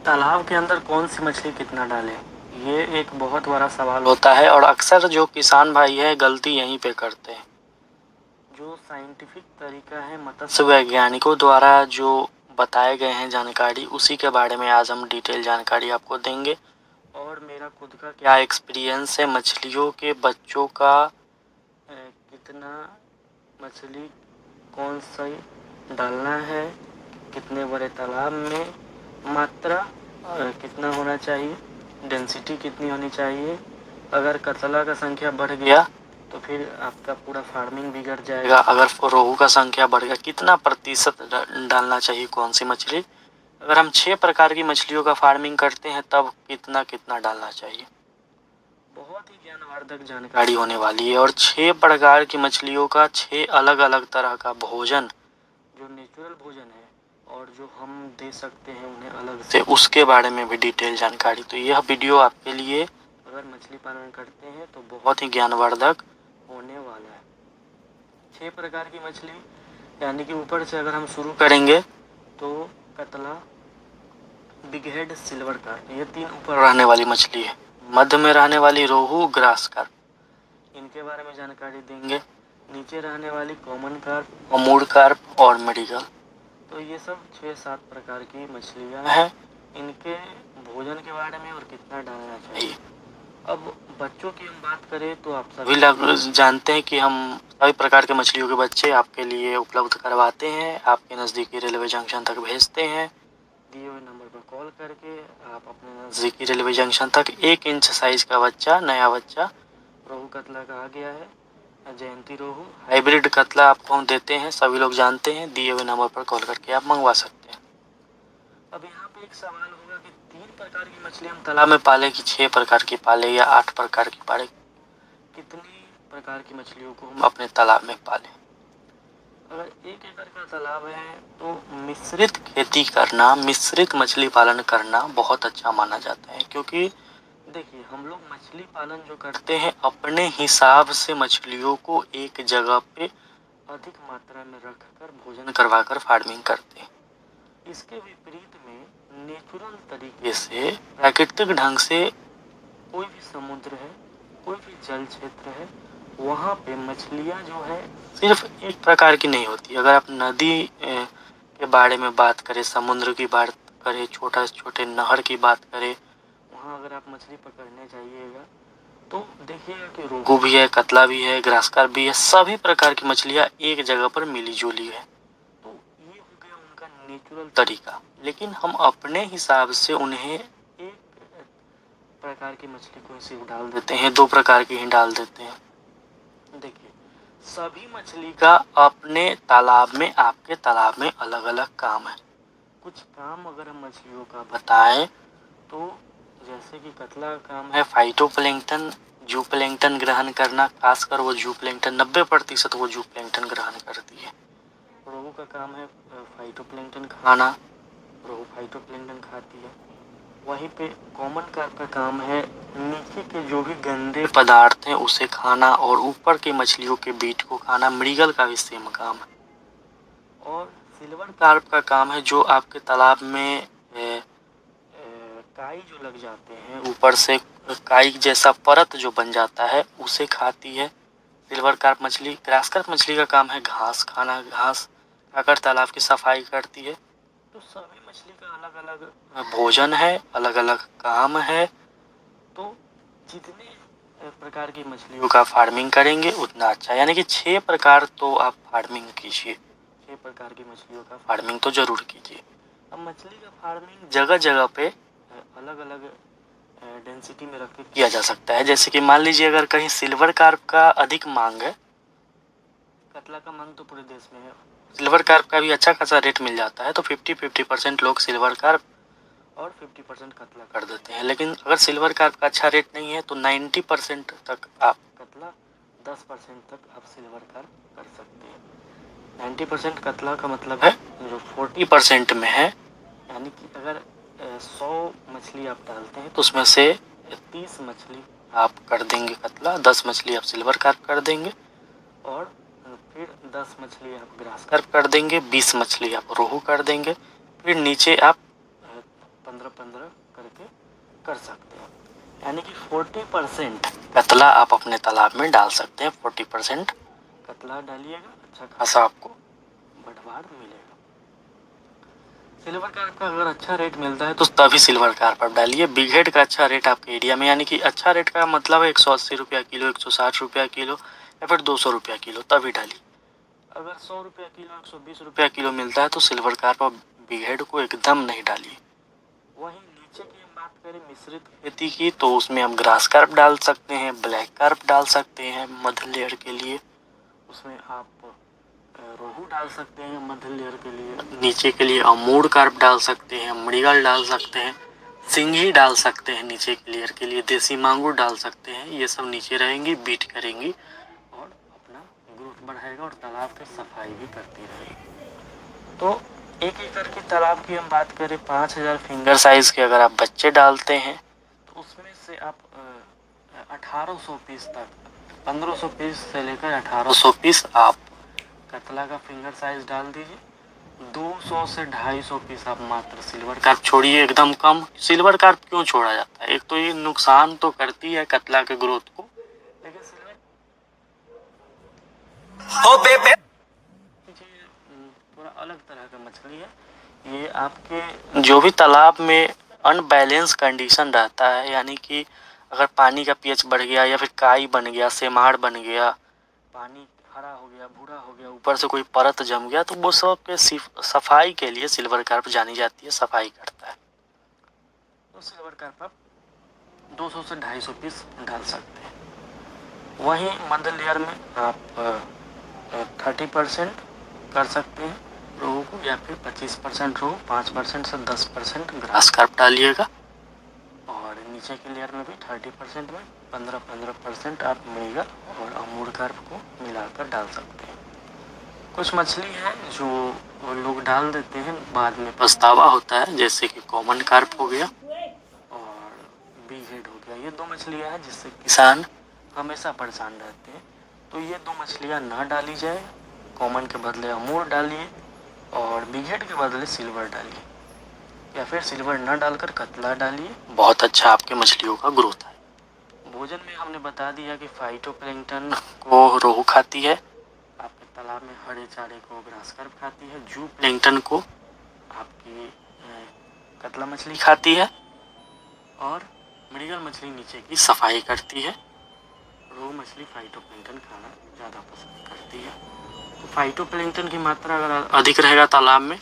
तालाब के अंदर कौन सी मछली कितना डालें, ये एक बहुत बड़ा सवाल होता है और अक्सर जो किसान भाई है गलती यहीं पे करते हैं। जो साइंटिफिक तरीका है मत्स्य वैज्ञानिकों द्वारा जो बताए गए हैं जानकारी, उसी के बारे में आज हम डिटेल जानकारी आपको देंगे। और मेरा खुद का क्या एक्सपीरियंस है मछलियों के बच्चों का, कितना मछली कौन सा डालना है, कितने बड़े तालाब में, मात्रा कितना होना चाहिए, डेंसिटी कितनी होनी चाहिए। अगर कतला का संख्या बढ़ गया तो फिर आपका पूरा फार्मिंग बिगड़ जाएगा। अगर रोहू का संख्या बढ़ गया, कितना प्रतिशत डालना चाहिए कौन सी मछली। अगर हम 6 प्रकार की मछलियों का फार्मिंग करते हैं तब कितना कितना डालना चाहिए। बहुत ही ज्ञानवर्धक जानकारी होने वाली है। और 6 प्रकार की मछलियों का 6 अलग अलग तरह का भोजन, जो नेचुरल भोजन है और जो हम दे सकते हैं उन्हें अलग से, उसके बारे में भी डिटेल जानकारी। तो यह वीडियो आपके लिए अगर मछली पालन करते हैं तो बहुत ही ज्ञानवर्धक होने वाला है। 6 प्रकार की मछली, यानी कि ऊपर से अगर हम शुरू करेंगे तो कतला, बिग हेड, सिल्वर कार्प, ये 3 ऊपर रहने वाली मछली है। मध्य में रहने वाली रोहू, ग्रास कार्प, इनके बारे में जानकारी देंगे। नीचे रहने वाली कॉमन कार्प, अमूर कार्प और मेडिकल। तो ये सब 6-7 प्रकार की मछलियाँ हैं। इनके भोजन के बारे में और कितना डालना चाहिए। अब बच्चों की हम बात करें तो आप सभी लोग जानते हैं कि हम सभी प्रकार के मछलियों के बच्चे आपके लिए उपलब्ध करवाते हैं, आपके नज़दीकी रेलवे जंक्शन तक भेजते हैं। दिए हुए नंबर पर कॉल करके आप अपने नज़दीकी रेलवे जंक्शन तक 1 इंच साइज का बच्चा, नया बच्चा रोहू कतला का आ गया है, जयंती रोहू हाइब्रिड कतला आपको हम देते हैं, सभी लोग जानते हैं। दिए हुए नंबर पर कॉल करके आप मंगवा सकते हैं। अब यहाँ पे एक सवाल होगा कि 3 प्रकार की मछली हम तालाब में पाले कि 6 प्रकार की पाले या 8 प्रकार की पाले, कितनी प्रकार की मछलियों को हम अपने तालाब में पालें। अगर 1 एकड़ का तालाब है तो मिश्रित खेती करना, मिश्रित मछली पालन करना बहुत अच्छा माना जाता है। क्योंकि देखिए, हम लोग मछली पालन जो करते हैं अपने हिसाब से मछलियों को एक जगह पे अधिक मात्रा में रखकर भोजन करवाकर फार्मिंग करते हैं। इसके विपरीत में नेचुरल तरीके से, प्राकृतिक ढंग से कोई भी समुद्र है, कोई भी जल क्षेत्र है, वहाँ पे मछलियाँ जो है सिर्फ एक प्रकार की नहीं होती। अगर आप नदी के बारे में बात करें, समुद्र की बात करें, छोटे नहर की बात करें, वहाँ अगर आप मछली पकड़ने जाइएगा तो देखिएगा कि रोहू भी है, कतला भी है, ग्रास कार्प भी है, सभी प्रकार की मछलियाँ एक जगह पर मिली जुली है। तो ये हो गया उनका नेचुरल तरीका। लेकिन हम अपने हिसाब से उन्हें एक प्रकार की मछली को सिर्फ डाल देते हैं, 2 प्रकार की ही डाल देते हैं। देखिए, सभी मछली का अपने तालाब में, आपके तालाब में अलग अलग काम है। कुछ काम अगर हम मछलियों का बताएं तो जैसे कि कतला का काम है फाइटोप्लैंक्टन, जू प्लैंक्टन ग्रहण करना, खासकर वो जू प्लैंक्टन 90% वो जू प्लैंक्टन ग्रहण करती है। रोहू का काम है फाइटोप्लैंक्टन खाना, रोहू फाइटोप्लैंक्टन खाती है। वहीं पे कॉमन कार्प का काम है नीचे के जो भी गंदे पदार्थ हैं उसे खाना और ऊपर के मछलियों के बीट को खाना। मृगल का भी सेम काम है। और सिल्वर कार्प का काम है जो आपके तालाब में काई जो लग जाते हैं, ऊपर से काई जैसा परत जो बन जाता है उसे खाती है सिल्वर कार्प मछली। ग्रास कार्प मछली का काम है घास खाना, घास खाकर तालाब की सफाई करती है। तो सभी मछली का अलग अलग भोजन है, अलग अलग काम है। तो जितने प्रकार की मछलियों का फार्मिंग करेंगे उतना अच्छा, यानी कि 6 प्रकार तो आप फार्मिंग कीजिए, 6 प्रकार की मछलियों का फार्मिंग तो जरूर कीजिए। अब मछली का फार्मिंग जगह जगह पे अलग अलग डेंसिटी में रख के किया जा सकता है। जैसे कि मान लीजिए अगर कहीं सिल्वर कार्प का अधिक मांग है, कतला का मांग तो पूरे देश में है, सिल्वर कार्प का भी अच्छा खासा रेट मिल जाता है, तो 50-50% लोग सिल्वर कार्प और 50% कतला कर देते हैं। लेकिन अगर सिल्वर कार्प का अच्छा रेट नहीं है तो 90% तक आप कतला, 10% तक आप सिल्वर कार्प कर सकते हैं। 90% कतला का मतलब है जो 40% में है, यानी कि अगर 100 मछली आप डालते हैं तो उसमें से 30 मछली आप कर देंगे कतला, 10 मछली आप सिल्वर कार्प कर देंगे और फिर 10 मछली आप ग्रास कार्प कर देंगे, 20 मछली आप रोहू कर देंगे। फिर नीचे आप 15-15 करके कर सकते हैं। यानी कि 40% कतला आप अपने तालाब में डाल सकते हैं। 40% कतला डालिएगा, अच्छा खासा आपको बढ़वाड़ मिलेगा। सिल्वर कार्प का अगर अच्छा रेट मिलता है तो तभी सिल्वर कार्प आप डालिए। बिग हेड का अच्छा रेट आपके एरिया में, यानी कि अच्छा रेट का मतलब है 180 रुपया किलो, 160 रुपया किलो या फिर 200 रुपया किलो, तभी डालिए। अगर 100 रुपया किलो, 120 रुपया किलो मिलता है तो सिल्वर कार्प आप बिग हेड को एकदम नहीं डालिए। वहीं नीचे की हम बात करें मिश्रित खेती की, तो उसमें हम ग्रास कार्प डाल सकते हैं, ब्लैक कार्प डाल सकते हैं मध्य लेयर के लिए। उसमें आप रोहू डाल सकते हैं मध्य लेयर के लिए। नीचे के लिए अमूर कार्प डाल सकते हैं, मृगल डाल सकते हैं, सिंघी डाल सकते हैं। नीचे के लेयर के लिए देसी मांगुर डाल सकते हैं। ये सब नीचे रहेंगी, बीट करेंगी और अपना ग्रोथ बढ़ाएगा और तालाब की सफाई भी करती रहेगी। तो 1 एकड़ की तालाब की हम बात करें, 5000 फिंगर साइज के अगर आप बच्चे डालते हैं तो उसमें से आप 1800 पीस तक, 1500 पीस से लेकर 1800 पीस आप कतला का फिंगर साइज डाल दीजिए। 200 से 250 पीस आप मात्र सिल्वर कार्प छोड़िए, एकदम कम। सिल्वर कार्प क्यों छोड़ा जाता है? एक तो ये नुकसान तो करती है कतला के ग्रोथ को, लेकिन सिल्वर थोड़ा अलग तरह का मछली है। ये आपके जो भी तालाब में अनबैलेंस कंडीशन रहता है, यानी कि अगर पानी का पीएच बढ़ गया या फिर काई बन गया, सेमाड़ बन गया, पानी हरा हो गया, भूरा हो गया, ऊपर से कोई परत जम गया, तो वो सब के सफाई के लिए सिल्वर कार्प जानी जाती है, सफाई करता है। तो सिल्वर कार्प आप 200 से 250 पीस डाल सकते हैं। वहीं मध्य लेयर में आप 30% कर सकते हैं रोहू को, या फिर 25% रोहू, 5% से 10% ग्रास कार्प डालिएगा। और नीचे के लेयर में भी 30% में 15-15% आप मृगल और अमूर कार्प को मिलाकर डाल सकते हैं। कुछ मछली है जो वो लोग डाल देते हैं, बाद में पछतावा होता है, जैसे कि कॉमन कार्प हो गया और बिग हेड हो गया। ये 2 मछलियाँ हैं जिससे किसान हमेशा परेशान रहते हैं। तो ये 2 मछलियाँ ना डाली जाए। कॉमन के बदले अमूर डालिए और बिग हेड के बदले सिल्वर डालिए, या फिर सिल्वर न डालकर कतला डालिए। बहुत अच्छा आपके मछलियों का ग्रोथ है। भोजन में हमने बता दिया कि फाइटोप्लैंक्टन को रोहू खाती है, आपके तालाब में हरे चारे को ग्रास कार्प खाती है, जू प्लैंक्टन को आपकी कतला मछली खाती है और मृगल मछली नीचे की सफाई करती है। रोहू मछली फाइटोप्लैंक्टन खाना ज़्यादा पसंद करती है। तो फाइटोप्लैंक्टन की मात्रा अगर अधिक रहेगा तालाब में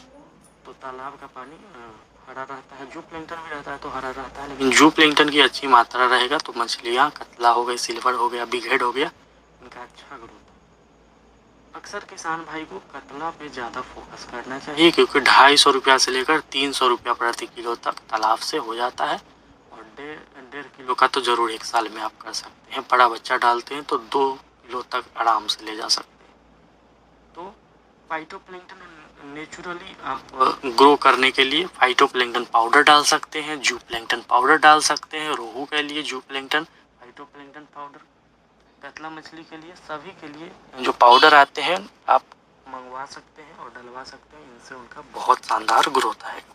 तो तालाब का पानी हरा रहता है। जू प्लैंक्टन भी रहता है तो हरा रहता है, लेकिन जू प्लैंक्टन की अच्छी मात्रा रहेगा तो मछलियाँ, कतला हो गई, सिल्वर हो गया, बिग हेड हो गया, इनका अच्छा ग्रोथ। अक्सर किसान भाई को कतला पे ज़्यादा फोकस करना चाहिए, क्योंकि 250 रुपया से लेकर 300 रुपया प्रति किलो तक तालाब से हो जाता है। और 1.5 किलो का तो ज़रूर 1 साल में आप कर सकते हैं। बड़ा बच्चा डालते हैं तो 2 किलो तक आराम से ले जा सकते हैं। तो फाइटोप्लैंक्टन नेचुरली आप ग्रो करने के लिए फाइटोप्लैंक्टन पाउडर डाल सकते हैं, जू प्लैंक्टन पाउडर डाल सकते हैं। रोहू के लिए जू प्लैंक्टन, फाइटोप्लैंक्टन पाउडर, कतला मछली के लिए, सभी के लिए जो पाउडर आते हैं आप मंगवा सकते हैं और डलवा सकते हैं। इनसे उनका बहुत शानदार ग्रोथ आएगा।